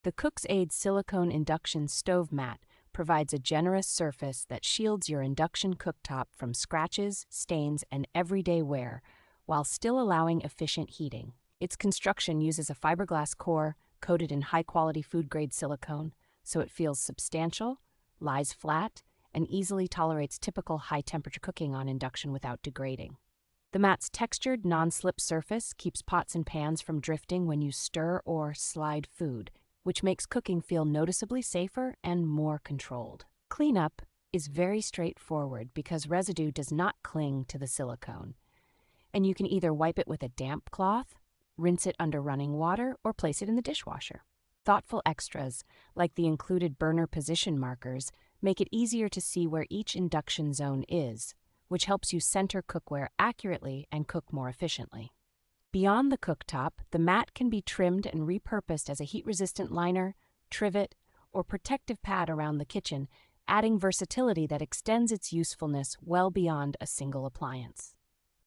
The Cook's Aid Silicone Induction Stove Mat provides a generous surface that shields your induction cooktop from scratches, stains, and everyday wear, while still allowing efficient heating. Its construction uses a fiberglass core coated in high-quality food-grade silicone, so it feels substantial, lies flat, and easily tolerates typical high-temperature cooking on induction without degrading. The mat's textured, non-slip surface keeps pots and pans from drifting when you stir or slide food, which makes cooking feel noticeably safer and more controlled. Cleanup is very straightforward because residue does not cling to the silicone, and you can either wipe it with a damp cloth, rinse it under running water, or place it in the dishwasher. Thoughtful extras, like the included burner position markers, make it easier to see where each induction zone is, which helps you center cookware accurately and cook more efficiently. Beyond the cooktop, the mat can be trimmed and repurposed as a heat-resistant liner, trivet, or protective pad around the kitchen, adding versatility that extends its usefulness well beyond a single appliance.